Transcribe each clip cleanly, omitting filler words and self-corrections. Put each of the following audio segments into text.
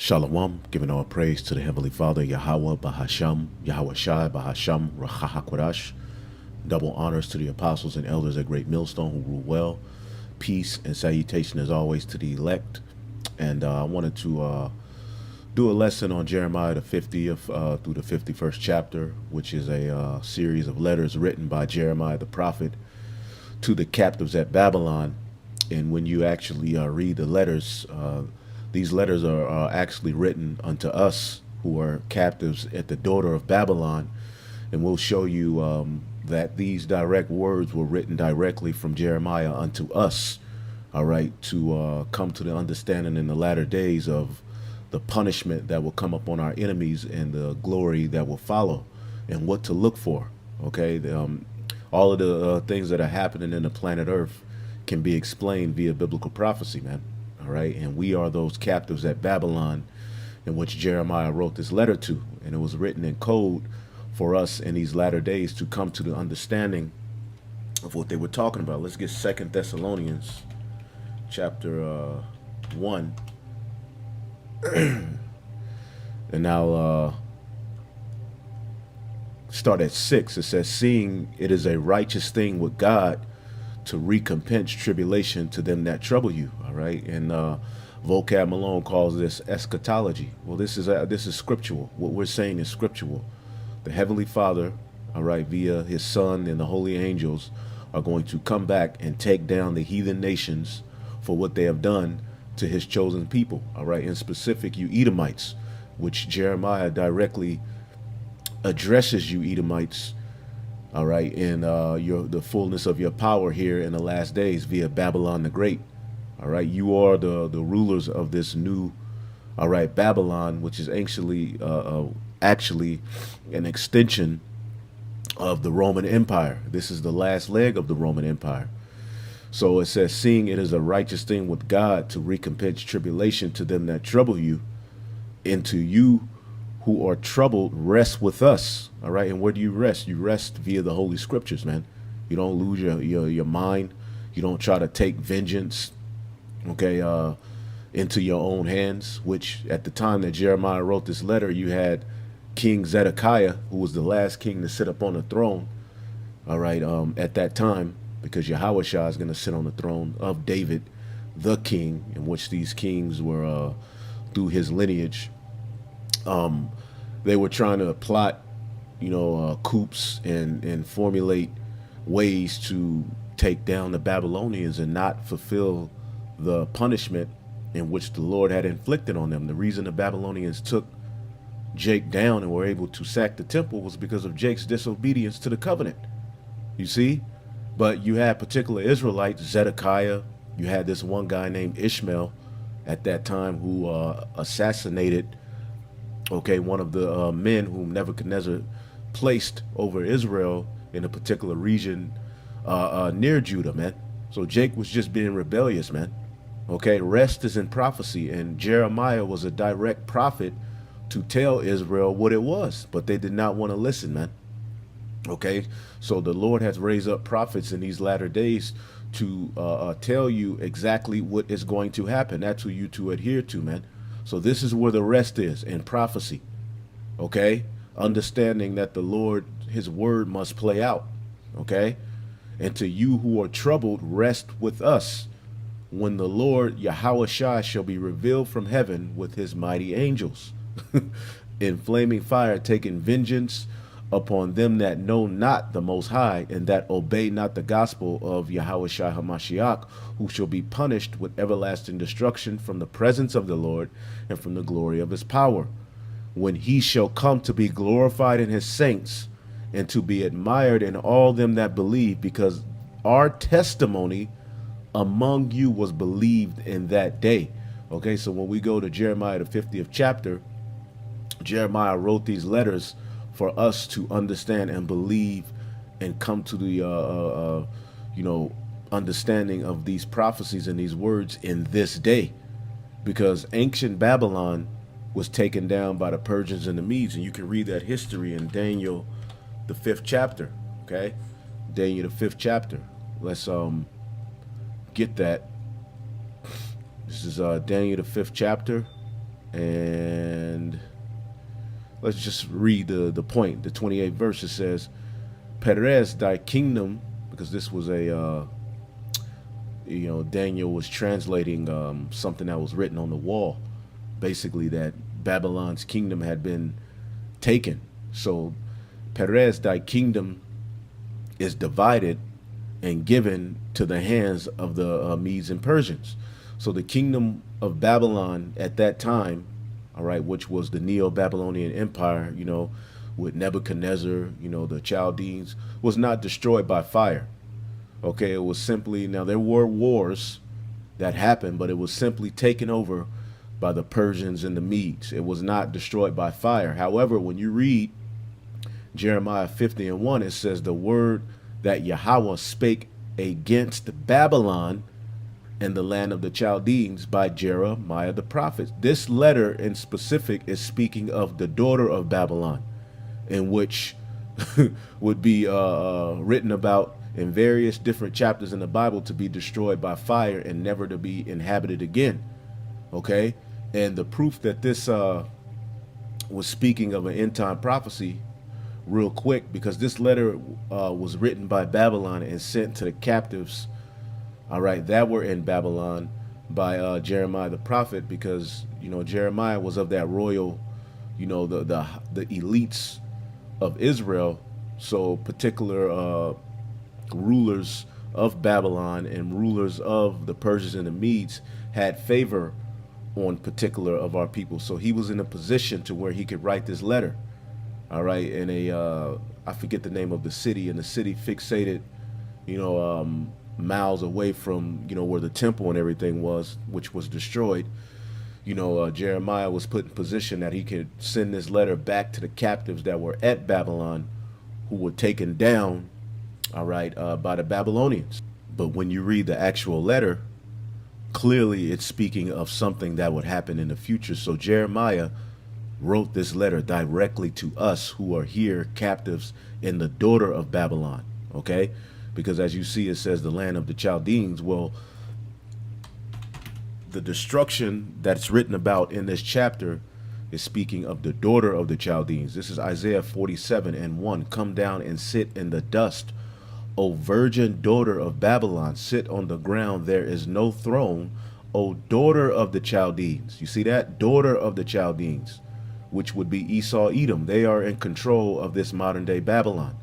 Shalom, giving all praise to the Heavenly Father, Yahweh, Bahasham, Yahweh Shai, Bahasham, Rachahakwadash. Double honors to the apostles and elders at Great Millstone who rule well. Peace and salutation as always to the elect. And I wanted to do a lesson on Jeremiah the 50th through the 51st chapter, which is a series of letters written by Jeremiah the prophet to the captives at Babylon. And when you actually read the letters, these letters are actually written unto us who are captives at the daughter of Babylon. And we'll show you that these direct words were written directly from Jeremiah unto us, all right, to come to the understanding in the latter days of the punishment that will come upon our enemies and the glory that will follow and what to look for, okay? All of the things that are happening in the planet Earth can be explained via biblical prophecy, man. All right. And we are those captives at Babylon in which Jeremiah wrote this letter to. And it was written in code for us in these latter days to come to the understanding of what they were talking about. Let's get 2 Thessalonians chapter 1. And now start at 6. It says, seeing it is a righteous thing with God to recompense tribulation to them that trouble you. All right. And Vocab Malone calls this eschatology. Well, this is scriptural. What we're saying is scriptural. The Heavenly Father, all right, via his Son and the holy angels are going to come back and take down the heathen nations for what they have done to his chosen people. All right. In specific, you Edomites, which Jeremiah directly addresses you Edomites, all right, in the fullness of your power here in the last days via Babylon the Great. All right, you are the rulers of this new, all right, Babylon, which is actually an extension of the Roman Empire. This is the last leg of the Roman Empire. So it says, seeing it is a righteous thing with God to recompense tribulation to them that trouble you, and to you who are troubled, rest with us. All right. And where do you rest? You rest via the Holy Scriptures, man. You don't lose your mind. You don't try to take vengeance, okay, into your own hands, which at the time that Jeremiah wrote this letter, you had King Zedekiah, who was the last king to sit up on the throne, all right, at that time, because Yahushua is going to sit on the throne of David, the king, in which these kings were through his lineage. They were trying to plot, coups and formulate ways to take down the Babylonians and not fulfill the punishment in which the Lord had inflicted on them. The reason the Babylonians took Jake down and were able to sack the temple was because of Jake's disobedience to the covenant. You see? But you had particular Israelites, Zedekiah. You had this one guy named Ishmael at that time who assassinated, okay, one of the men whom Nebuchadnezzar placed over Israel in a particular region near Judah, man. So Jake was just being rebellious, man. Okay, rest is in prophecy, and Jeremiah was a direct prophet to tell Israel what it was, but they did not want to listen, man. Okay, so the Lord has raised up prophets in these latter days to tell you exactly what is going to happen. That's who you to adhere to, man. So this is where the rest is, in prophecy, okay? Understanding that the Lord, his word must play out, okay? And to you who are troubled, rest with us when the Lord, Yahushua, shall be revealed from heaven with his mighty angels, in flaming fire, taking vengeance upon them that know not the Most High and that obey not the gospel of Yahushua HaMashiach, who shall be punished with everlasting destruction from the presence of the Lord and from the glory of his power, when he shall come to be glorified in his saints and to be admired in all them that believe, because our testimony among you was believed in that day. Okay, so when we go to Jeremiah the 50th chapter, Jeremiah wrote these letters for us to understand and believe and come to the understanding of these prophecies and these words in this day, because ancient Babylon was taken down by the Persians and the Medes, and you can read that history in Daniel the 5th chapter. Okay, Daniel the 5th chapter. Let's get that. This is Daniel the 5th chapter, And let's just read the point. The 28th verse, it says, Perez, thy kingdom, because this was a, Daniel was translating something that was written on the wall, basically that Babylon's kingdom had been taken. So, Perez, thy kingdom is divided and given to the hands of the Medes and Persians. So the kingdom of Babylon at that time, all right, which was the Neo-Babylonian Empire, with Nebuchadnezzar, the Chaldeans, was not destroyed by fire. Okay, it was simply, now there were wars that happened, but it was simply taken over by the Persians and the Medes. It was not destroyed by fire. However, when you read Jeremiah 50:1, it says the word that Yahweh spake against Babylon and the land of the Chaldeans by Jeremiah the prophet. This letter in specific is speaking of the daughter of Babylon, in which would be written about in various different chapters in the Bible to be destroyed by fire and never to be inhabited again. Okay, and the proof that this was speaking of an end time prophecy, real quick, because this letter was written by Babylon and sent to the captives, all right, that were in Babylon by Jeremiah the prophet, because Jeremiah was of that royal, the elites of Israel. So particular rulers of Babylon and rulers of the Persians and the Medes had favor on particular of our people. So he was in a position to where he could write this letter, all right, in a I forget the name of the city, and the city fixated, miles away from where the temple and everything was, which was destroyed. Jeremiah was put in position that he could send this letter back to the captives that were at Babylon, who were taken down, all right, by the Babylonians. But when you read the actual letter, clearly it's speaking of something that would happen in the future. So Jeremiah wrote this letter directly to us who are here captives in the daughter of Babylon. Okay, because as you see, it says the land of the Chaldeans. Well, the destruction that's written about in this chapter is speaking of the daughter of the Chaldeans. This is Isaiah 47:1. Come down and sit in the dust, O virgin daughter of Babylon, sit on the ground, there is no throne, O daughter of the Chaldeans. You see that? Daughter of the Chaldeans, which would be Esau, Edom. They are in control of this modern day Babylon,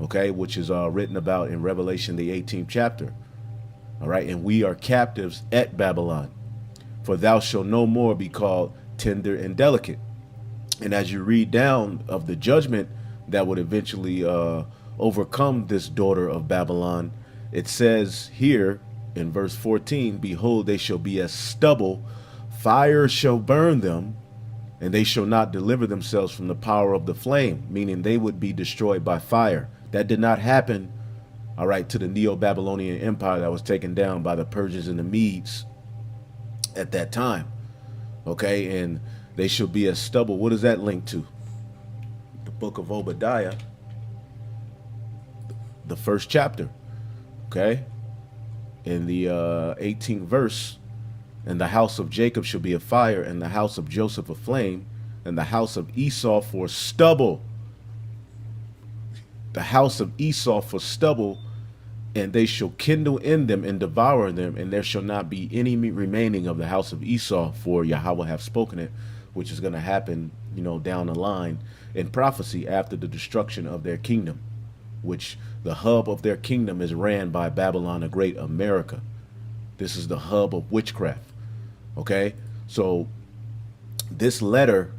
okay, which is written about in Revelation, the 18th chapter. All right, and we are captives at Babylon. For thou shalt no more be called tender and delicate. And as you read down of the judgment that would eventually overcome this daughter of Babylon, it says here in verse 14, behold, they shall be as stubble, fire shall burn them, and they shall not deliver themselves from the power of the flame, meaning they would be destroyed by fire. That did not happen, all right, to the Neo-Babylonian Empire that was taken down by the Persians and the Medes at that time. Okay, and they shall be as stubble. What does that link to? The book of Obadiah, the first chapter. Okay, in the 18th verse, and the house of Jacob shall be a fire, and the house of Joseph a flame, and the house of Esau for stubble. The house of Esau for stubble, and they shall kindle in them and devour them, and there shall not be any meat remaining of the house of Esau, for Yahweh hath spoken it, which is going to happen, down the line in prophecy after the destruction of their kingdom, which the hub of their kingdom is ran by Babylon the Great, America. This is the hub of witchcraft. Okay, so this letter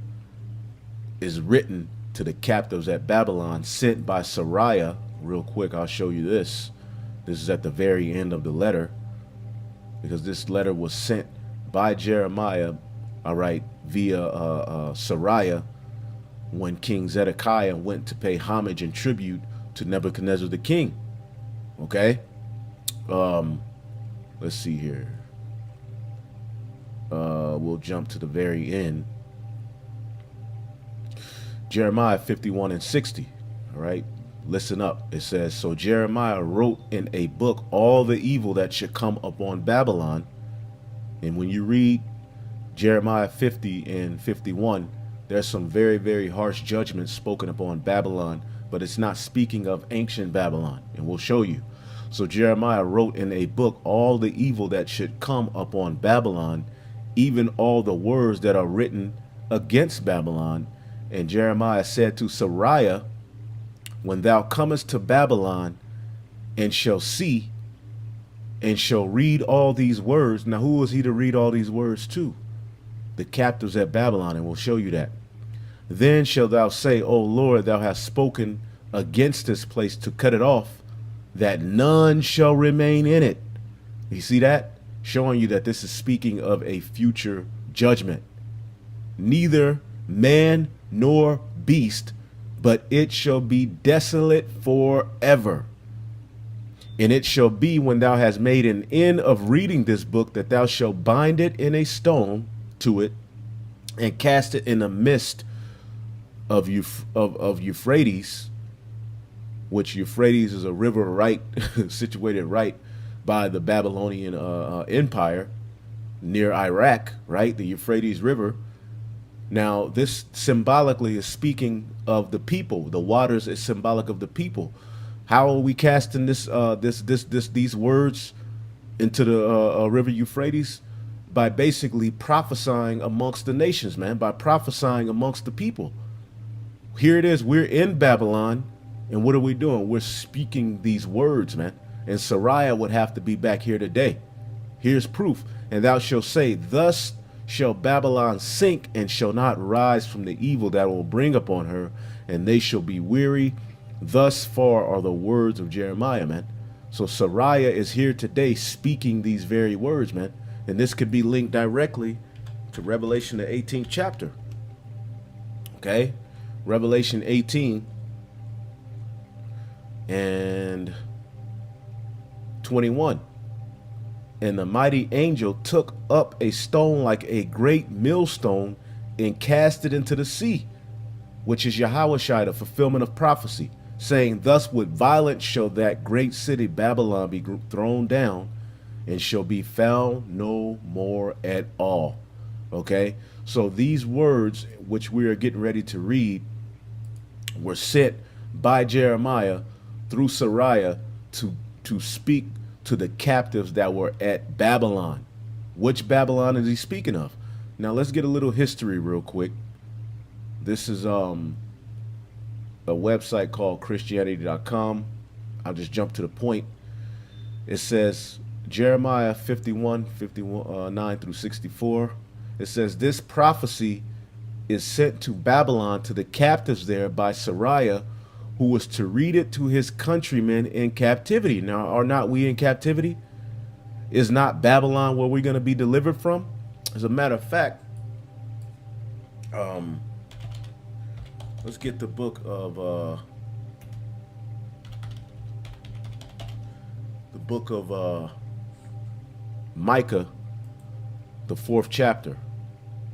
is written to the captives at Babylon, sent by Sariah. Real quick, I'll show you this. This is at the very end of the letter, because this letter was sent by Jeremiah, all right, via Sariah, when King Zedekiah went to pay homage and tribute to Nebuchadnezzar the king. Okay, let's see here. We'll jump to the very end. Jeremiah 51:60. All right, listen up. It says, so Jeremiah wrote in a book all the evil that should come upon Babylon. And when you read Jeremiah 50 and 51, there's some very, very harsh judgments spoken upon Babylon, but it's not speaking of ancient Babylon, and we'll show you. So Jeremiah wrote in a book all the evil that should come upon Babylon, even all the words that are written against Babylon. And Jeremiah said to Sariah, when thou comest to Babylon and shall see and shall read all these words. Now, who was he to read all these words to? The captives at Babylon, and we'll show you that. Then shalt thou say, O Lord, thou hast spoken against this place to cut it off, that none shall remain in it. You see that? Showing you that this is speaking of a future judgment. Neither man nor beast, but it shall be desolate forever. And it shall be when thou hast made an end of reading this book, that thou shalt bind it in a stone to it, and cast it in the midst of Euphrates, which Euphrates is a river right situated right by the Babylonian Empire near Iraq, right? The Euphrates River. Now, this symbolically is speaking of the people. The waters is symbolic of the people. How are we casting these words into the river Euphrates? By basically prophesying amongst the nations, man, by prophesying amongst the people. Here it is. We're in Babylon. And what are we doing? We're speaking these words, man. And Sariah would have to be back here today. Here's proof. And thou shalt say, thus shall Babylon sink, and shall not rise from the evil that will bring upon her, and they shall be weary. Thus far are the words of Jeremiah, man. So Sariah is here today speaking these very words, man. And this could be linked directly to Revelation, the 18th chapter. Okay? Revelation 18 and 21. And the mighty angel took up a stone like a great millstone and cast it into the sea, which is Yahushua, the fulfillment of prophecy, saying, thus with violence shall that great city Babylon be thrown down, and shall be found no more at all. Okay? So these words, which we are getting ready to read, were sent by Jeremiah through Sariah to speak to the captives that were at Babylon. Which Babylon is he speaking of? Now let's get a little history real quick. This is a website called Christianity.com. I'll just jump to the point. It says Jeremiah 51, 9 through 64. It says, this prophecy is sent to Babylon, to the captives there, by Sariah, who was to read it to his countrymen in captivity. Now, are not we in captivity? Is not Babylon where we're going to be delivered from? As a matter of fact, let's get the book of Micah, the 4th chapter,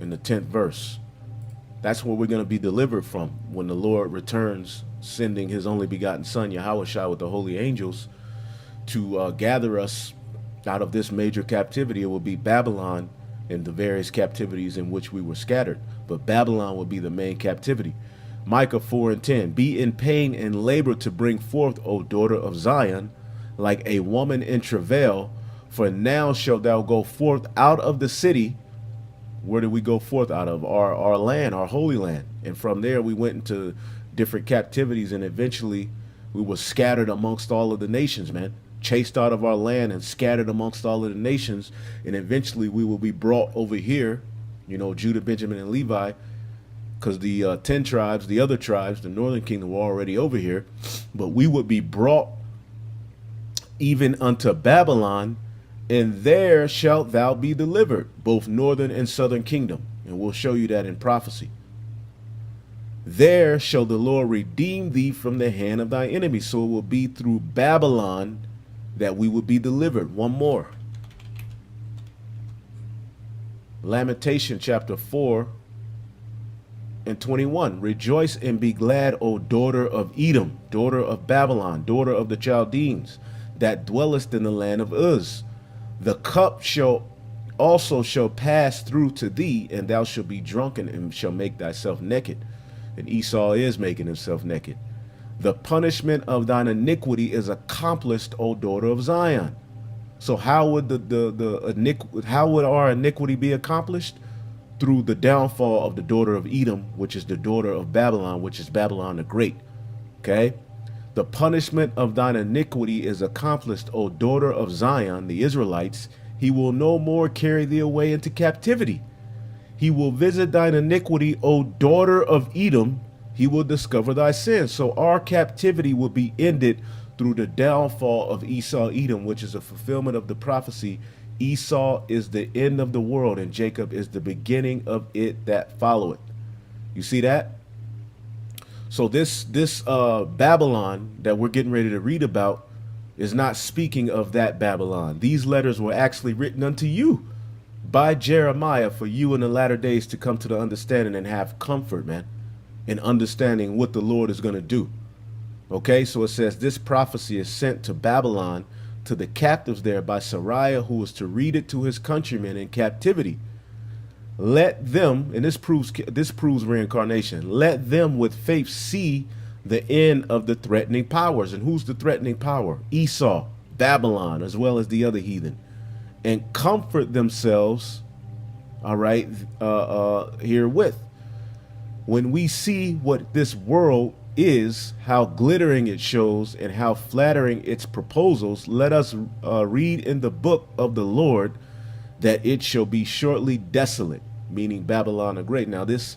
in the 10th verse. That's where we're going to be delivered from when the Lord returns, sending his only begotten son, Yahushua, with the holy angels to gather us out of this major captivity. It will be Babylon and the various captivities in which we were scattered. But Babylon will be the main captivity. Micah 4 and 10, be in pain and labor to bring forth, O daughter of Zion, like a woman in travail. For now shalt thou go forth out of the city. Where did we go forth out of? Our land, our holy land. And from there we went into different captivities, and eventually we were scattered amongst all of the nations, man. Chased out of our land and scattered amongst all of the nations. And eventually we will be brought over here, you know, Judah, Benjamin, and Levi, because the 10 tribes, the other tribes, the northern kingdom were already over here. But we would be brought even unto Babylon, and there shalt thou be delivered, both northern and southern kingdom. And we'll show you that in prophecy. There shall the Lord redeem thee from the hand of thy enemies. So it will be through Babylon that we will be delivered. One more. Lamentation chapter 4 and 21. Rejoice and be glad, O daughter of Edom, daughter of Babylon, daughter of the Chaldeans, that dwellest in the land of Uz. The cup shall also shall pass through to thee, and thou shalt be drunken and shall make thyself naked. And Esau is making himself naked. The punishment of thine iniquity is accomplished, O daughter of Zion. So how would how would our iniquity be accomplished? Through the downfall of the daughter of Edom, which is the daughter of Babylon, which is Babylon the Great. Okay? The punishment of thine iniquity is accomplished, O daughter of Zion, the Israelites. He will no more carry thee away into captivity. He will visit thine iniquity, O daughter of Edom. He will discover thy sins. So our captivity will be ended through the downfall of Esau Edom, which is a fulfillment of the prophecy. Esau is the end of the world, and Jacob is the beginning of it that followeth. You see that? So this Babylon that we're getting ready to read about is not speaking of that Babylon. These letters were actually written unto you by Jeremiah for you in the latter days to come to the understanding and have comfort, man, in understanding what the Lord is going to do. Okay, so it says this prophecy is sent to Babylon, to the captives there by Sariah, who was to read it to his countrymen in captivity. Let them, and this proves reincarnation, let them with faith see the end of the threatening powers. And who's the threatening power? Esau, Babylon, as well as the other heathen. And comfort themselves, all right, herewith. When we see what this world is, how glittering it shows, and how flattering its proposals, let us read in the book of the Lord that it shall be shortly desolate, meaning Babylon the Great. Now, this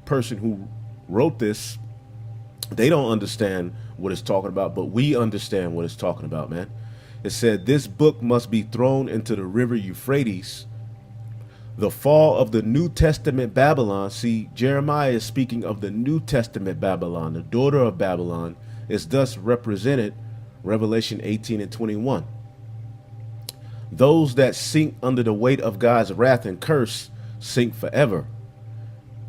person who wrote this, they don't understand what it's talking about, but we understand what it's talking about, man. It said, this book must be thrown into the river Euphrates. The fall of the New Testament Babylon. See, Jeremiah is speaking of the New Testament Babylon. The daughter of Babylon is thus represented, Revelation 18 and 21. Those that sink under the weight of God's wrath and curse sink forever.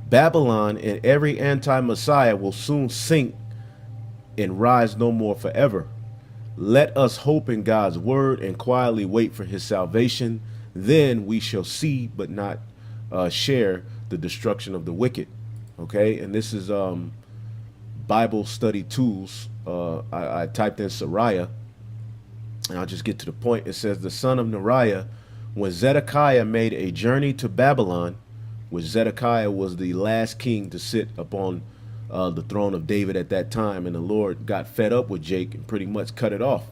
Babylon and every anti-Messiah will soon sink and rise no more forever. Let us hope in God's word and quietly wait for his salvation. Then we shall see, but not share the destruction of the wicked. Okay, and this is Bible study tools. I typed in Sariah, and I'll just get to the point. It says, the son of Neriah, when Zedekiah made a journey to Babylon, which Zedekiah was the last king to sit upon the throne of David at that time, and the Lord got fed up with Jake and pretty much cut it off.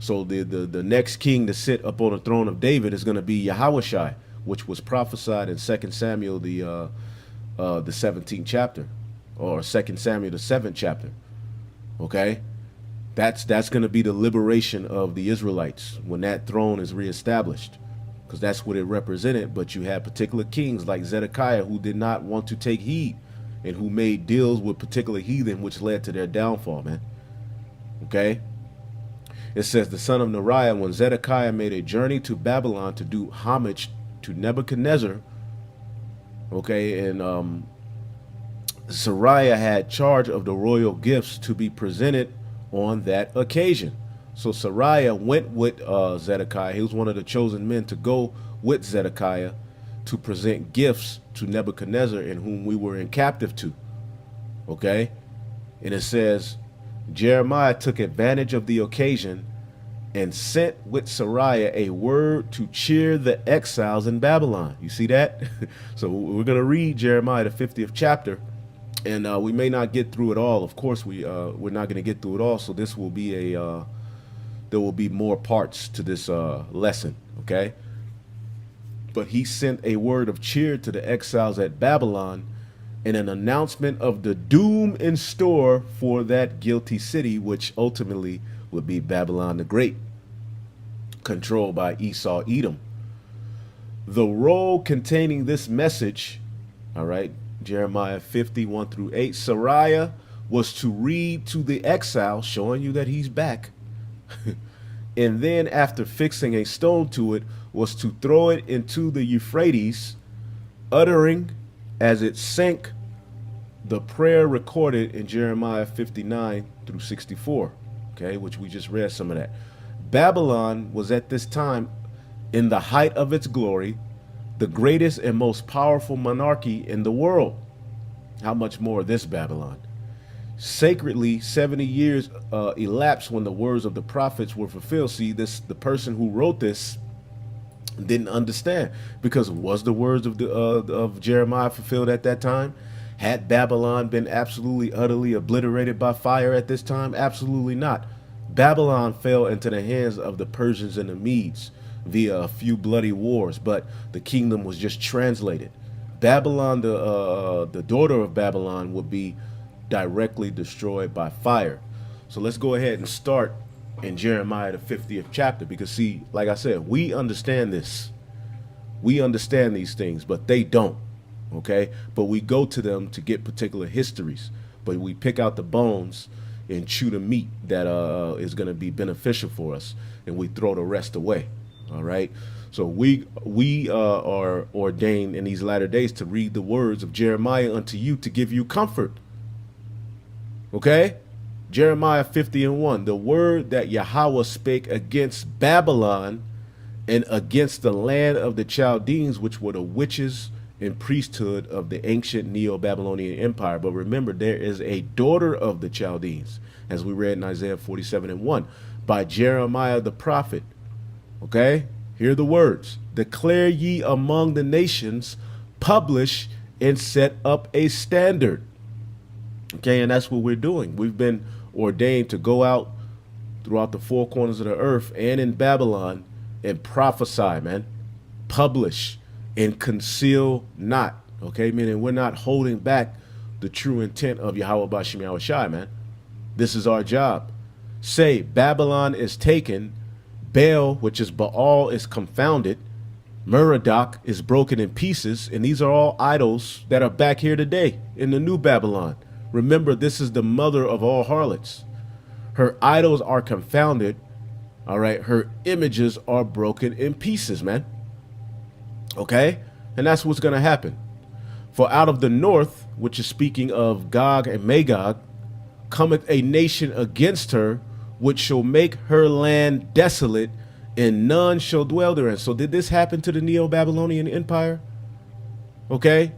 So the next king to sit upon the throne of David is going to be Yahushua, which was prophesied in 2 Samuel the 17th chapter, or 2 Samuel the 7th chapter. Okay, that's going to be the liberation of the Israelites when that throne is reestablished, because that's what it represented. But you had particular kings like Zedekiah who did not want to take heed and who made deals with particular heathen, which led to their downfall, man. Okay. It says, the son of Neriah, when Zedekiah made a journey to Babylon to do homage to Nebuchadnezzar, okay, and Sariah had charge of the royal gifts to be presented on that occasion. So Sariah went with Zedekiah. He was one of the chosen men to go with Zedekiah to present gifts to Nebuchadnezzar, in whom we were in captive to. Okay, and it says, Jeremiah took advantage of the occasion and sent with Sariah a word to cheer the exiles in Babylon. You see that? So we're going to read Jeremiah, the 50th chapter, and we may not get through it all. Of course, we're not going to get through it all. So this will be there will be more parts to this lesson. Okay. But he sent a word of cheer to the exiles at Babylon, and an announcement of the doom in store for that guilty city, which ultimately would be Babylon the Great, controlled by Esau Edom. The roll containing this message, all right, Jeremiah 51 through 8, Sariah was to read to the exile, showing you that he's back. And then after fixing a stone to it, was to throw it into the Euphrates, uttering as it sank the prayer recorded in Jeremiah 59 through 64, okay, which we just read some of that. Babylon was at this time in the height of its glory, the greatest and most powerful monarchy in the world. How much more this Babylon? Sacredly, 70 years elapsed when the words of the prophets were fulfilled. See, the person who wrote this didn't understand, because was the words of Jeremiah fulfilled at that time? Had Babylon been absolutely utterly obliterated by fire at this time? Absolutely not. Babylon fell into the hands of the Persians and the Medes via a few bloody wars, but the kingdom was just translated. Babylon, the daughter of Babylon, would be directly destroyed by fire. So let's go ahead and start in Jeremiah, the 50th chapter, because see, like I said, we understand this. We understand these things, but they don't. Okay? But we go to them to get particular histories, but we pick out the bones and chew the meat that is going to be beneficial for us, and we throw the rest away. All right? So we are ordained in these latter days to read the words of Jeremiah unto you to give you comfort. Okay? Jeremiah 50:1, the word that Yahweh spake against Babylon and against the land of the Chaldeans, which were the witches and priesthood of the ancient Neo-Babylonian Empire. But remember, there is a daughter of the Chaldeans, as we read in Isaiah 47:1, by Jeremiah the prophet. Okay? Hear the words. Declare ye among the nations, publish and set up a standard. Okay, and that's what we're doing. We've been ordained to go out throughout the four corners of the earth and in Babylon and prophesy, man. Publish and conceal not. Okay, meaning we're not holding back the true intent of Yahweh Bashim Yahweh Shai, man. This is our job. Say, Babylon is taken, Baal, which is Baal, is confounded, Merodach is broken in pieces, and these are all idols that are back here today in the new Babylon. Remember, this is the mother of all harlots. Her idols are confounded. All right. Her images are broken in pieces, man. Okay. And that's what's going to happen. For out of the north, which is speaking of Gog and Magog, cometh a nation against her, which shall make her land desolate, and none shall dwell therein. So did this happen to the Neo-Babylonian Empire? Okay.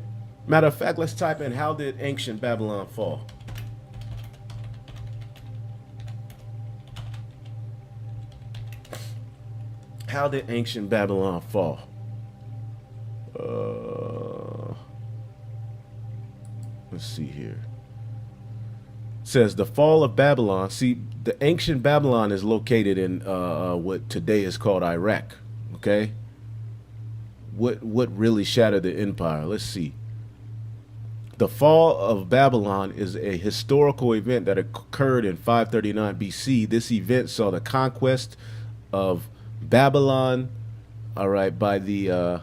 Matter of fact, let's type in, how did ancient Babylon fall? How did ancient Babylon fall? Let's see here. It says the fall of Babylon. See, the ancient Babylon is located in what today is called Iraq. Okay. What really shattered the empire? Let's see. The fall of Babylon is a historical event that occurred in 539 BC. This event saw the conquest of Babylon, all right, by the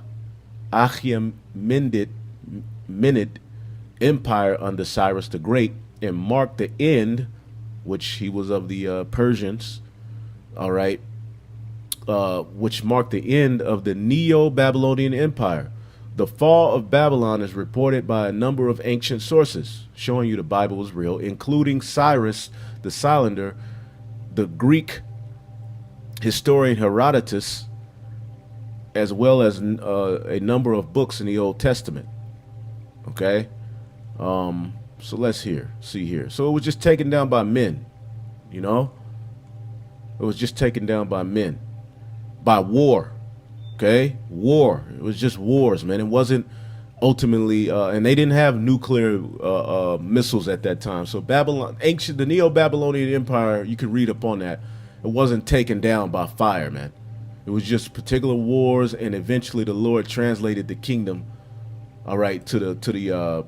Achaemenid Empire under Cyrus the Great, and marked the end, which he was of the Persians, all right, which marked the end of the Neo-Babylonian Empire. The fall of Babylon is reported by a number of ancient sources, showing you the Bible is real, including Cyrus the Cylinder, the Greek historian Herodotus, as well as a number of books in the Old Testament. Okay, so let's see here. So it was just taken down by men, you know. It was just taken down by men, by war. Okay, war. It was just wars, man. It wasn't ultimately, and they didn't have nuclear missiles at that time. So Babylon, the Neo-Babylonian Empire, you can read up on that. It wasn't taken down by fire, man. It was just particular wars, and eventually the Lord translated the kingdom, all right, to the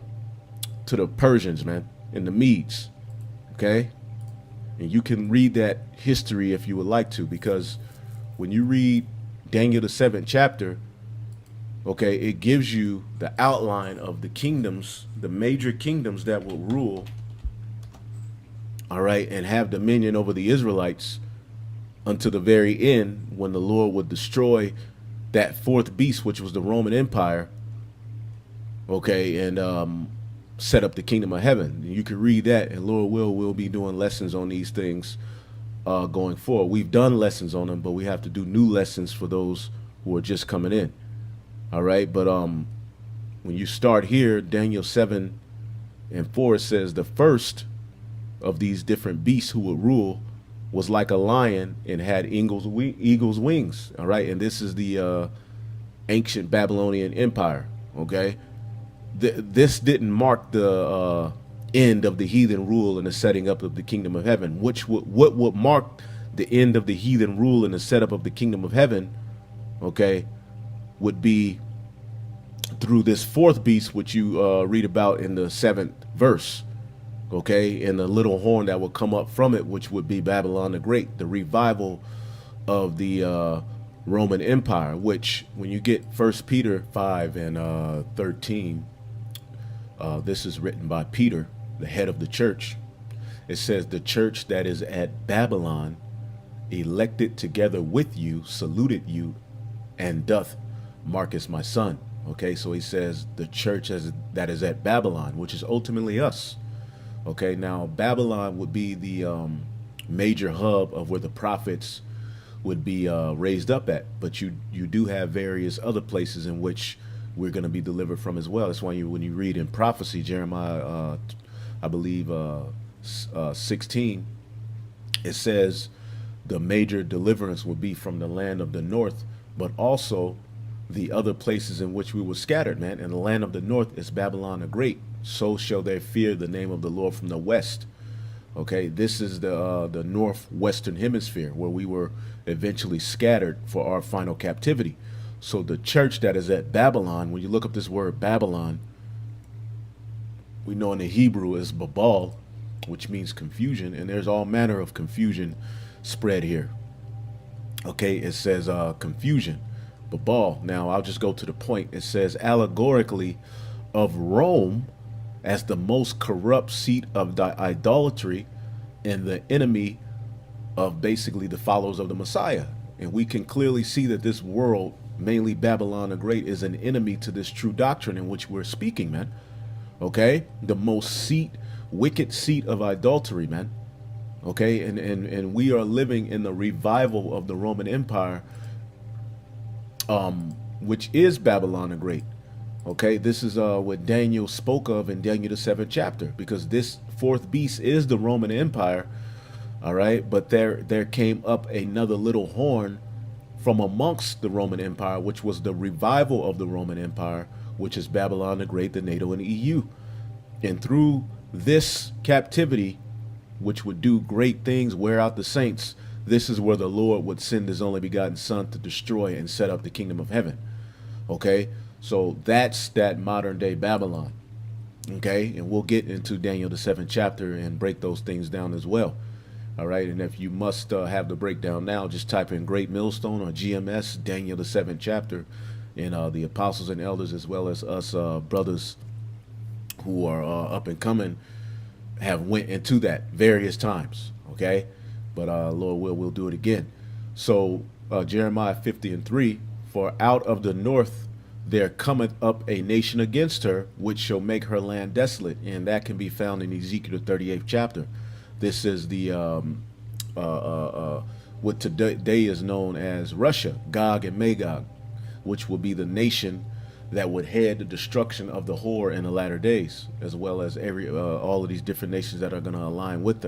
Persians, man, and the Medes. Okay, and you can read that history if you would like to, because when you read Daniel the 7th chapter, okay, it gives you the outline of the kingdoms, the major kingdoms that will rule, all right, and have dominion over the Israelites until the very end, when the Lord would destroy that fourth beast, which was the Roman Empire, okay, and set up the kingdom of heaven. You can read that, and Lord we'll be doing lessons on these things going forward. We've done lessons on them, but we have to do new lessons for those who are just coming in. All right, but when you start here, Daniel 7:4, it says the first of these different beasts who would rule was like a lion and had eagle's wings. All right, and this is the ancient Babylonian Empire. Okay, this didn't mark the end of the heathen rule and the setting up of the kingdom of heaven. What would mark the end of the heathen rule and the setup of the kingdom of heaven, okay, would be through this fourth beast, which you read about in the 7th verse, okay, and the little horn that would come up from it, which would be Babylon the Great, the revival of the Roman Empire, which when you get 1 Peter 5:13, this is written by Peter, the head of the church. It says, the church that is at Babylon, elected together with you, saluted you, and doth Marcus my son. Okay, so he says the church that is at Babylon, which is ultimately us. Okay, now Babylon would be the major hub of where the prophets would be raised up at, but you do have various other places in which we're going to be delivered from as well. That's why when you read in prophecy, Jeremiah, I believe 16, it says the major deliverance would be from the land of the north, but also the other places in which we were scattered, man. And the land of the north is Babylon the Great. So shall they fear the name of the Lord from the west. Okay, this is the northwestern hemisphere where we were eventually scattered for our final captivity. So the church that is at Babylon, when you look up this word Babylon, we know in the Hebrew is Babal, which means confusion, and there's all manner of confusion spread here. Okay, it says confusion, Babal. Now I'll just go to the point. It says allegorically of Rome as the most corrupt seat of idolatry and the enemy of basically the followers of the Messiah. And we can clearly see that this world, mainly Babylon the Great, is an enemy to this true doctrine in which we're speaking, man. Okay, the most wicked seat of idolatry, man. Okay, and we are living in the revival of the Roman Empire, which is Babylon the Great. Okay, this is what Daniel spoke of in Daniel the 7th chapter, because this fourth beast is the Roman Empire. All right, but there came up another little horn from amongst the Roman Empire, which was the revival of the Roman Empire, which is Babylon the Great, the NATO, and the EU. And through this captivity, which would do great things, wear out the saints, this is where the Lord would send his only begotten son to destroy and set up the kingdom of heaven. Okay, so that's that modern day Babylon. Okay, and we'll get into Daniel the 7th chapter and break those things down as well. All right, and if you must have the breakdown now, just type in Great Millstone or GMS, Daniel the 7th chapter, and the apostles and elders, as well as us brothers who are up and coming, have went into that various times. Okay, but Lord we'll do it again. So Jeremiah 50:3, for out of the north there cometh up a nation against her, which shall make her land desolate. And that can be found in Ezekiel the 38th chapter. This is the what today is known as Russia, Gog and Magog, which will be the nation that would head the destruction of the whore in the latter days, as well as all of these different nations that are going to align with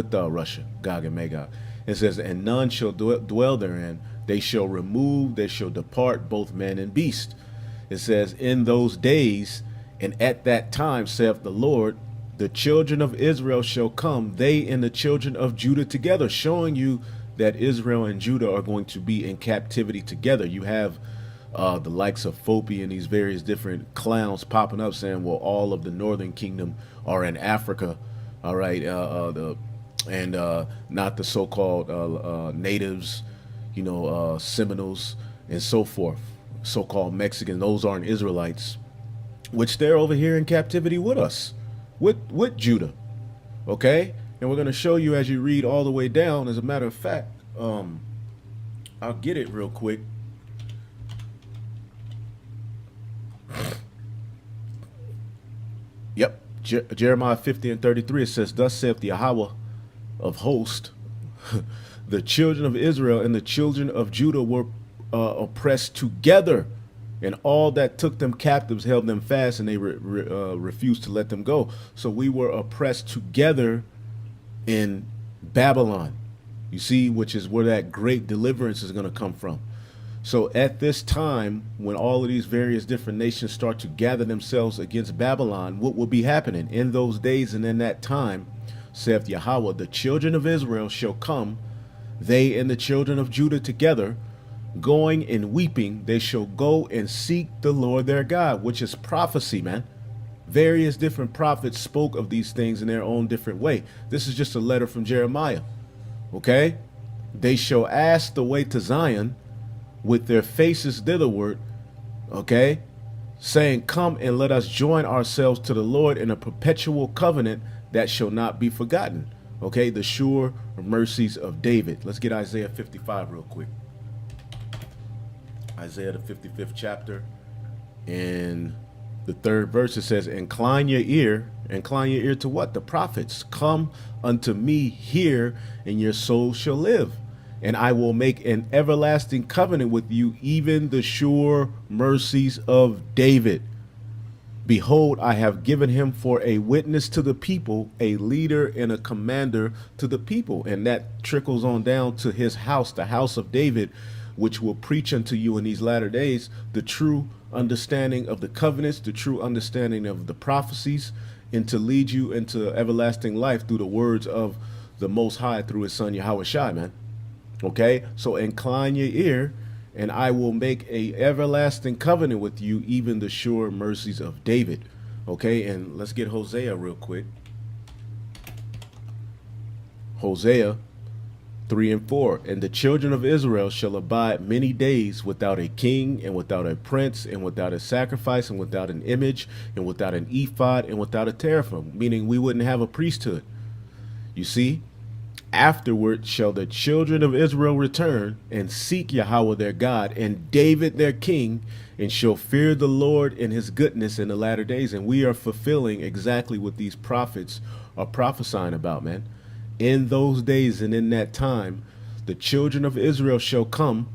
Russia, Gog and Magog. It says, and none shall dwell therein. They shall remove, they shall depart, both man and beast. It says, in those days and at that time, saith the Lord, the children of Israel shall come, they and the children of Judah together, showing you that Israel and Judah are going to be in captivity together. You have the likes of Fopi and these various different clowns popping up saying, well, all of the northern kingdom are in Africa. All right. Not the so-called natives, Seminoles and so forth, so-called Mexican. Those aren't Israelites, which they're over here in captivity with us, with Judah. Okay. And we're going to show you as you read all the way down. As a matter of fact, I'll get it real quick. Yep. Jeremiah 50:33, it says, thus saith the Yahweh of hosts, the children of Israel and the children of Judah were oppressed together, and all that took them captives held them fast, and they refused to let them go. So we were oppressed together in Babylon, you see, which is where that great deliverance is going to come from. So at this time, when all of these various different nations start to gather themselves against Babylon, what will be happening in those days and in that time, saith Yahweh, the children of Israel shall come, they and the children of Judah together, going and weeping, they shall go and seek the Lord their God, which is prophecy, man. Various different prophets spoke of these things in their own different way. This is just a letter from Jeremiah. Okay? They shall ask the way to Zion with their faces thitherward, okay, saying, come and let us join ourselves to the Lord in a perpetual covenant that shall not be forgotten. Okay, the sure mercies of David. Let's get Isaiah 55 real quick. Isaiah, the 55th chapter, in the 3rd verse, it says, incline your ear to what? The prophets. Come unto me, hear, and your soul shall live. And I will make an everlasting covenant with you, even the sure mercies of David. Behold, I have given him for a witness to the people, a leader and a commander to the people. And that trickles on down to his house, the house of David, which will preach unto you in these latter days the true understanding of the covenants, the true understanding of the prophecies, and to lead you into everlasting life through the words of the Most High through his son Yahweh Shai, man. Okay, so incline your ear, and I will make a everlasting covenant with you, even the sure mercies of David. Okay, and let's get Hosea real quick. Hosea 3 and 4. And the children of Israel shall abide many days without a king, and without a prince, and without a sacrifice, and without an image, and without an ephod, and without a teraphim, meaning we wouldn't have a priesthood. You see? Afterward shall the children of Israel return and seek Yahweh their God and David their king, and shall fear the Lord in his goodness in the latter days. And we are fulfilling exactly what these prophets are prophesying about, man. In those days and in that time, the children of Israel shall come,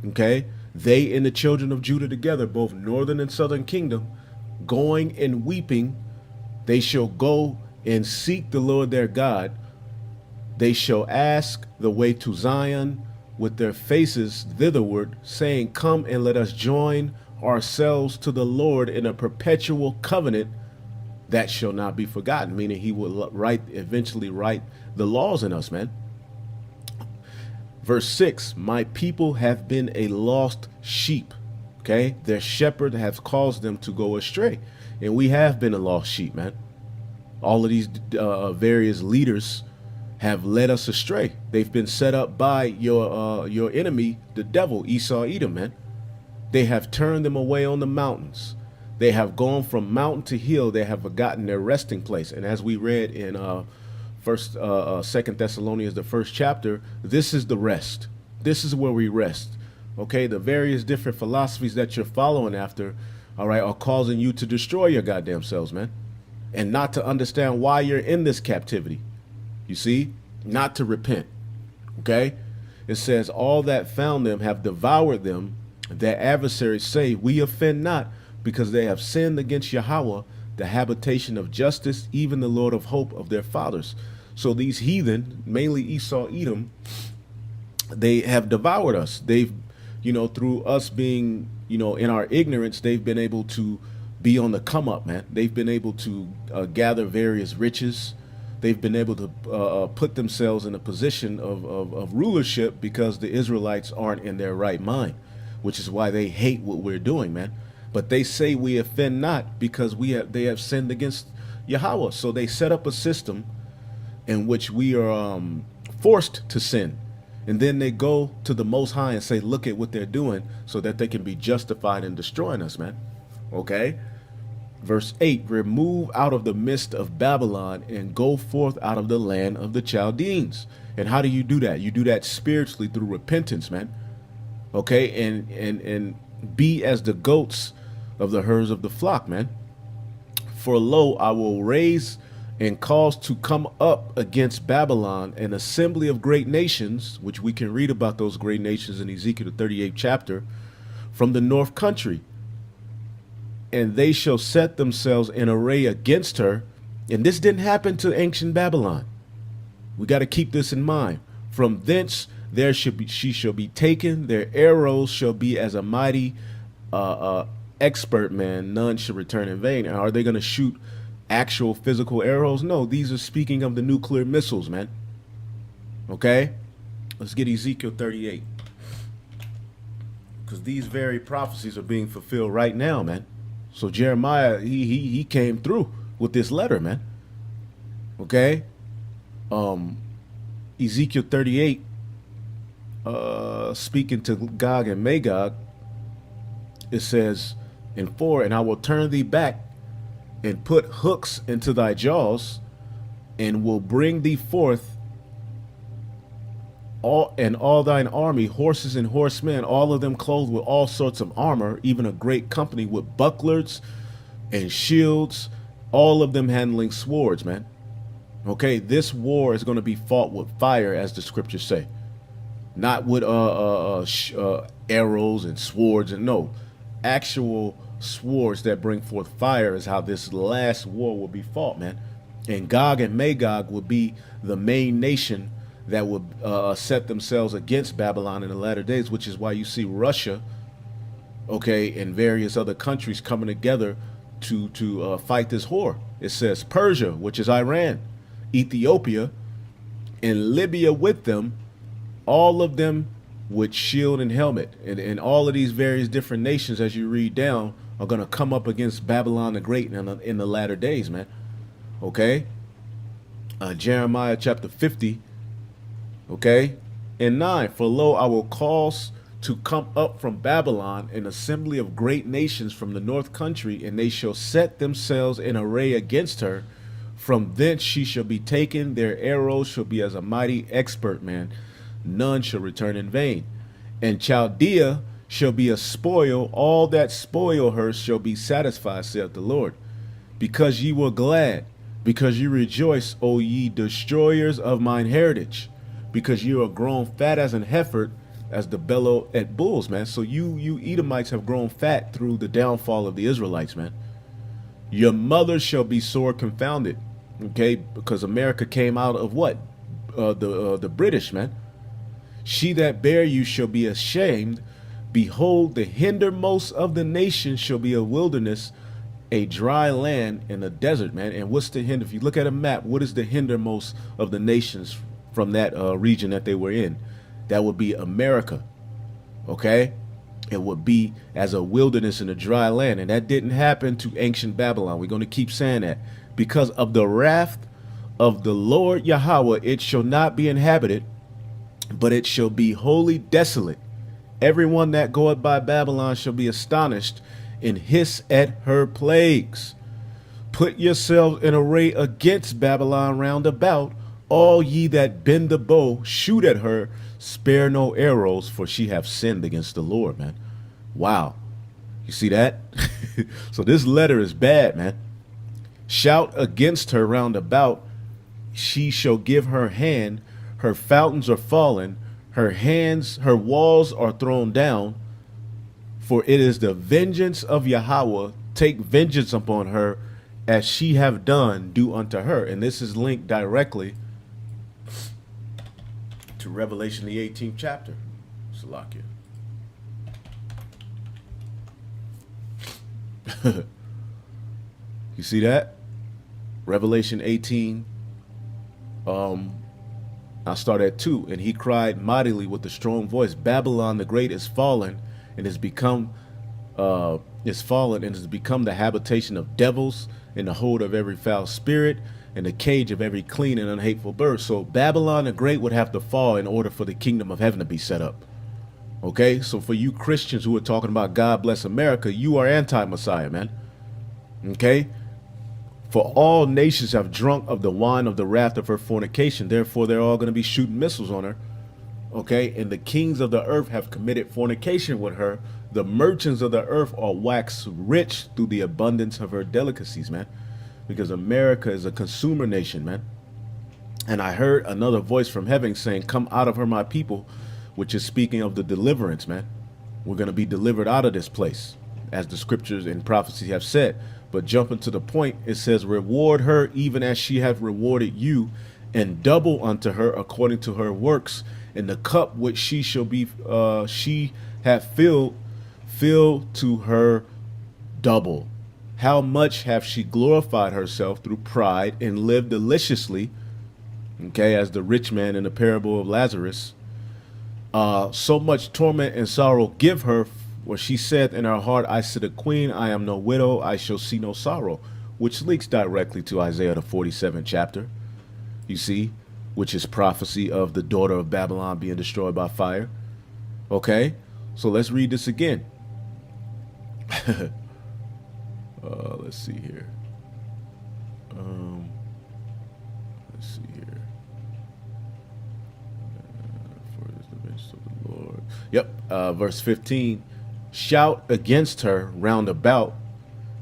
okay, they and the children of Judah together, both northern and southern kingdom, going and weeping. They shall go and seek the Lord their God. They shall ask the way to Zion with their faces thitherward, saying, come and let us join ourselves to the Lord in a perpetual covenant that shall not be forgotten, meaning he will eventually write the laws in us, man. Verse 6, my people have been a lost sheep. Okay, their shepherd has caused them to go astray. And we have been a lost sheep, man. All of these various leaders have led us astray. They've been set up by your enemy, the devil, Esau, Edom, man. They have turned them away on the mountains. They have gone from mountain to hill. They have forgotten their resting place. And as we read in Second Thessalonians, the 1st chapter, this is the rest. This is where we rest. Okay, the various different philosophies that you're following after, all right, are causing you to destroy your goddamn selves, man, and not to understand why you're in this captivity. You see, not to repent. Okay, it says, all that found them have devoured them. Their adversaries say, we offend not, because they have sinned against Yahweh, the habitation of justice, even the Lord of hope of their fathers. So these heathen, mainly Esau, Edom, they have devoured us. They've, through us being, in our ignorance, they've been able to be on the come up, man. They've been able to gather various riches. They've been able to put themselves in a position of rulership because the Israelites aren't in their right mind, which is why they hate what we're doing, man. But they say we offend not because they have sinned against Yahweh. So they set up a system in which we are forced to sin. And then they go to the Most High and say, look at what they're doing, so that they can be justified in destroying us, man. Okay? Verse 8, remove out of the midst of Babylon and go forth out of the land of the Chaldeans. And how do you do that? You do that spiritually through repentance, man. Okay? And be as the goats of the herds of the flock, man. For lo, I will raise and caused to come up against Babylon an assembly of great nations, which we can read about those great nations in Ezekiel the 38th chapter, from the north country. And they shall set themselves in array against her. And this didn't happen to ancient Babylon. We got to keep this in mind. From thence she shall be taken. Their arrows shall be as a mighty expert man. None shall return in vain. And are they going to shoot actual physical arrows? No, these are speaking of the nuclear missiles, man. Okay, let's get Ezekiel 38, because these very prophecies are being fulfilled right now, man. So Jeremiah, he came through with this letter, man. Okay, Ezekiel 38, speaking to Gog and Magog, it says in 4, and I will turn thee back and put hooks into thy jaws, and will bring thee forth all thine army, horses and horsemen, all of them clothed with all sorts of armor, even a great company with bucklers and shields, all of them handling swords, man. Okay, this war is going to be fought with fire, as the scriptures say, not with arrows and swords, and no, actual swords that bring forth fire is how this last war will be fought, man. And Gog and Magog will be the main nation that will set themselves against Babylon in the latter days, which is why you see Russia, okay, and various other countries coming together to fight this war. It says Persia, which is Iran, Ethiopia, and Libya with them, all of them with shield and helmet. And all of these various different nations, as you read down, are going to come up against Babylon the Great in the latter days, man. Okay? Jeremiah chapter 50, okay? And 9, for lo, I will cause to come up from Babylon an assembly of great nations from the north country, and they shall set themselves in array against her. From thence she shall be taken. Their arrows shall be as a mighty expert man. None shall return in vain. And Chaldea shall be a spoil. All that spoil her shall be satisfied, saith the Lord. Because ye were glad, because ye rejoice, O ye destroyers of mine heritage. Because you are grown fat as an heifer, as the bellow at bulls, man. So you Edomites have grown fat through the downfall of the Israelites, man. Your mother shall be sore confounded, okay? Because America came out of what? The British, man. She that bare you shall be ashamed. Behold, the hindermost of the nations shall be a wilderness, a dry land, and a desert, man. And what's the hinder? If you look at a map, what is the hindermost of the nations from that region that they were in? That would be America, okay? It would be as a wilderness and a dry land. And that didn't happen to ancient Babylon. We're going to keep saying that. Because of the wrath of the Lord Yahweh, it shall not be inhabited, but it shall be wholly desolate. Everyone that goeth by Babylon shall be astonished and hiss at her plagues. Put yourselves in array against Babylon round about. All ye that bend the bow, shoot at her, spare no arrows, for she hath sinned against the Lord, man. Wow. You see that? So this letter is bad, man. Shout against her round about. She shall give her hand. Her fountains are fallen. Her walls are thrown down. For it is the vengeance of Yahweh. Take vengeance upon her, as she have done, do unto her. And this is linked directly to Revelation, the 18th chapter. Salakia. You see that? Revelation 18. I start at 2. And he cried mightily with a strong voice, Babylon the great is fallen, and has become the habitation of devils, and the hold of every foul spirit, and the cage of every clean and unhateful bird. So Babylon the Great would have to fall in order for the kingdom of heaven to be set up. Okay, so for you Christians who are talking about God bless America, you are anti-Messiah, man. Okay, for all nations have drunk of the wine of the wrath of her fornication. Therefore, they're all going to be shooting missiles on her. Okay, and the kings of the earth have committed fornication with her. The merchants of the earth are waxed rich through the abundance of her delicacies, man. because America is a consumer nation, man. And I heard another voice from heaven saying, come out of her, my people, which is speaking of the deliverance, man. We're going to be delivered out of this place, as the scriptures and prophecy have said. But jumping to the point, it says, reward her even as she hath rewarded you, and double unto her according to her works. And the cup which she shall be, she hath filled to her double. How much hath she glorified herself through pride and lived deliciously, okay, as the rich man in the parable of Lazarus. So much torment and sorrow give her, where she said in her heart, I sit a queen, I am no widow, I shall see no sorrow, which links directly to Isaiah the 47th chapter, you see, which is prophecy of the daughter of Babylon being destroyed by fire. Okay, so let's read this again. Let's see here. Let's see here. For this the vengeance of the Lord. Yep. Verse 15. Shout against her round about.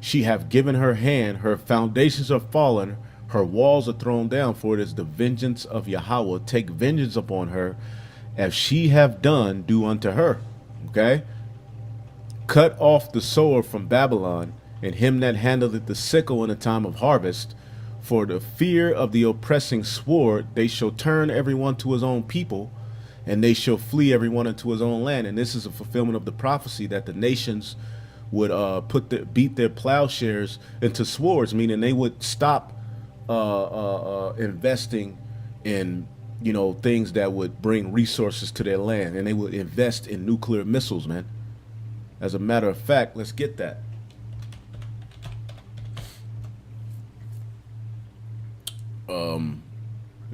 She hath given her hand. Her foundations are fallen. Her walls are thrown down. For it is the vengeance of Yahweh. Take vengeance upon her. As she have done, do unto her. Okay. Cut off the sower from Babylon, and him that handleth the sickle in the time of harvest. For the fear of the oppressing sword, they shall turn everyone to his own people, and they shall flee everyone into his own land. And this is a fulfillment of the prophecy that the nations would beat their plowshares into swords, meaning they would stop investing in, you know, things that would bring resources to their land, and they would invest in nuclear missiles, man. As a matter of fact, let's get that.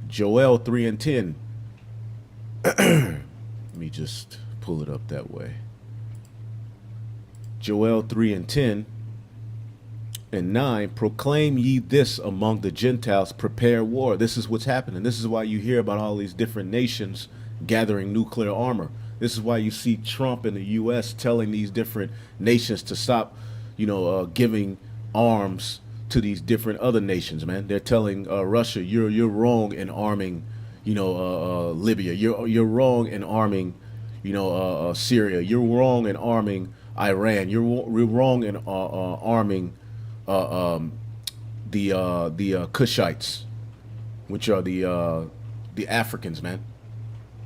Joel 3:10. Let me just pull it up that way. Joel 3:10 and 9. Proclaim ye this among the Gentiles, prepare war. This is what's happening. This is why you hear about all these different nations gathering nuclear armor. This is why you see Trump in the U.S. telling these different nations to stop, you know, giving arms to these different other nations, man. They're telling Russia, you're wrong in arming, you know, Libya. You're wrong in arming, you know, Syria. You're wrong in arming Iran. You're wrong in arming the Kushites, which are the Africans, man.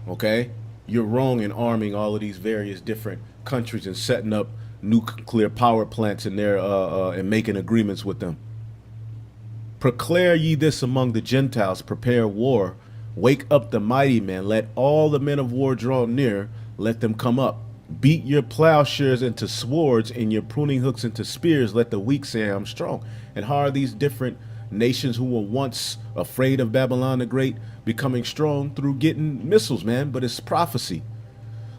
Okay. You're wrong in arming all of these various different countries and setting up nuclear power plants in there and making agreements with them. Proclaim ye this among the Gentiles, prepare war. Wake up the mighty men. Let all the men of war draw near. Let them come up. Beat your plowshares into swords and your pruning hooks into spears. Let the weak say, I'm strong. And how are these different nations who were once afraid of Babylon the Great becoming strong? Through getting missiles, man. But it's prophecy.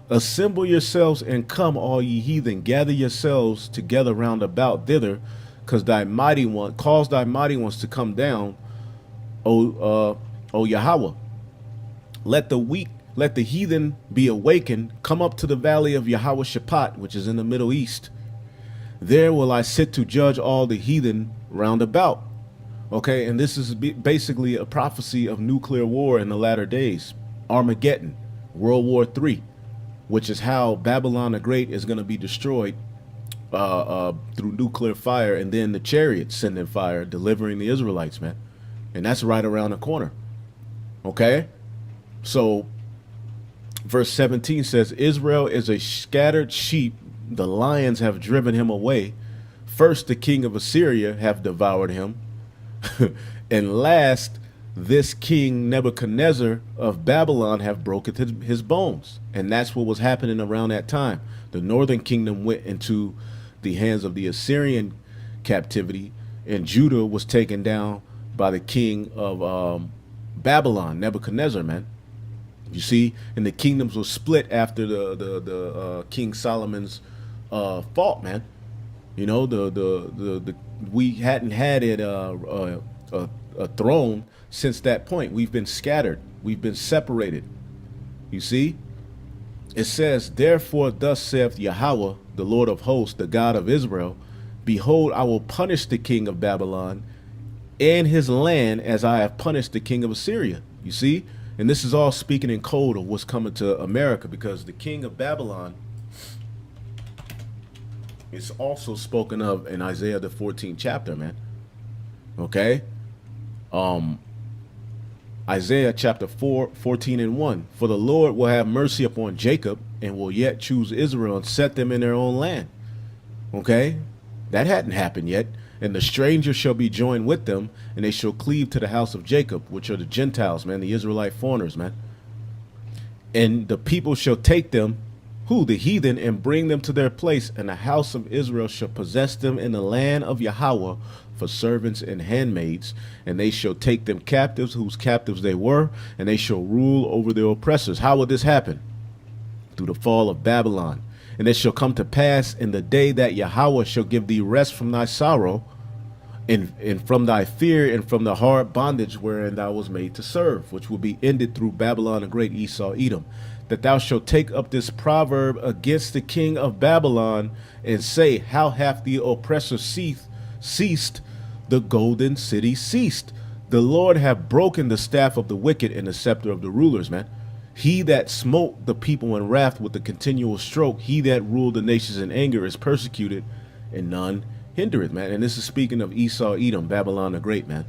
Assemble yourselves and come, all ye heathen. Gather yourselves together round about thither, because thy mighty one, cause thy mighty ones to come down, O Yahweh. Let the weak, let the heathen be awakened. Come up to the valley of Yahweh Shaphat, which is in the Middle East. There will I sit to judge all the heathen round about. Okay, and this is basically a prophecy of nuclear war in the latter days. Armageddon, World War III, which is how Babylon the Great is going to be destroyed through nuclear fire, and then the chariots sending fire, delivering the Israelites, man. And that's right around the corner. Okay? So, verse 17 says, Israel is a scattered sheep. The lions have driven him away. First, the king of Assyria have devoured him. And last, this king Nebuchadnezzar of Babylon have broken his bones. And that's what was happening around that time. The northern kingdom went into the hands of the Assyrian captivity, and Judah was taken down by the king of Babylon, Nebuchadnezzar, man. You see, and the kingdoms were split after the King Solomon's fault, man. You know, we hadn't had it a throne since that point. We've been scattered. We've been separated. You see, it says, therefore, thus saith Yahweh, the Lord of hosts, the God of Israel, behold, I will punish the king of Babylon and his land as I have punished the king of Assyria. You see? And this is all speaking in code of what's coming to America, because the king of Babylon is also spoken of in Isaiah the 14th chapter, man. Okay? Isaiah chapter 4, 14 and 1. For the Lord will have mercy upon Jacob and will yet choose Israel and set them in their own land. Okay? That hadn't happened yet. And the stranger shall be joined with them, and they shall cleave to the house of Jacob, which are the Gentiles, man, the Israelite foreigners, man. And the people shall take them, who? The heathen, and bring them to their place, and the house of Israel shall possess them in the land of Yahweh for servants and handmaids, and they shall take them captives, whose captives they were, and they shall rule over their oppressors. How will this happen? Through the fall of Babylon. And it shall come to pass in the day that Yahweh shall give thee rest from thy sorrow, and from thy fear, and from the hard bondage wherein thou was made to serve, which will be ended through Babylon and great Esau, Edom, that thou shalt take up this proverb against the king of Babylon, and say, how hath the oppressor ceased, the golden city ceased. The Lord hath broken the staff of the wicked and the scepter of the rulers, man. He that smote the people in wrath with a continual stroke, he that ruled the nations in anger is persecuted, and none hindereth, man. And this is speaking of Esau, Edom, Babylon the Great, man.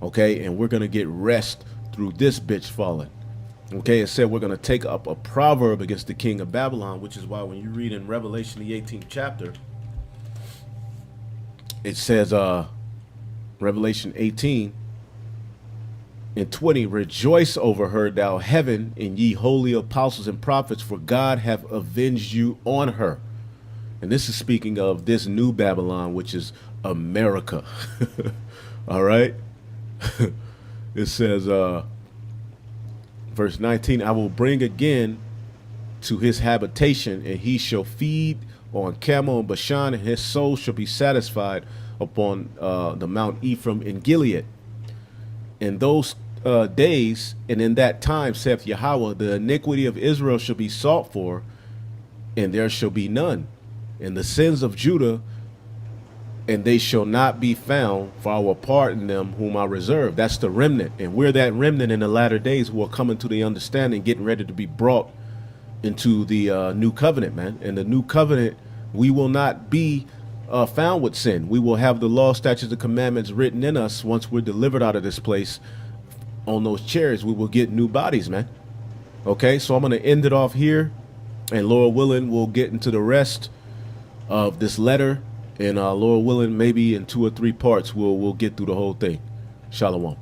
Okay, and we're going to get rest through this bitch falling. Okay, it said we're going to take up a proverb against the king of Babylon, which is why when you read in Revelation, the 18th chapter, it says, Revelation 18 and 20, rejoice over her, thou heaven, and ye holy apostles and prophets, for God hath avenged you on her. And this is speaking of this new Babylon, which is America. All right. It says, verse 19, I will bring again to his habitation, and he shall feed on Camel and Bashan, and his soul shall be satisfied upon the Mount Ephraim in Gilead. In those days and in that time, saith Yahweh, the iniquity of Israel shall be sought for, and there shall be none. And the sins of Judah, and they shall not be found, for I will pardon them whom I reserve. That's the remnant. And we're that remnant in the latter days who are coming to the understanding, getting ready to be brought into the new covenant, man. And the new covenant, we will not be found with sin. We will have the law, statutes, and commandments written in us. Once we're delivered out of this place on those chairs, we will get new bodies, man. Okay, so I'm going to end it off here, and Lord willing, we'll get into the rest of this letter, and Lord willing, maybe in 2 or 3 parts we'll get through the whole thing. Shalom.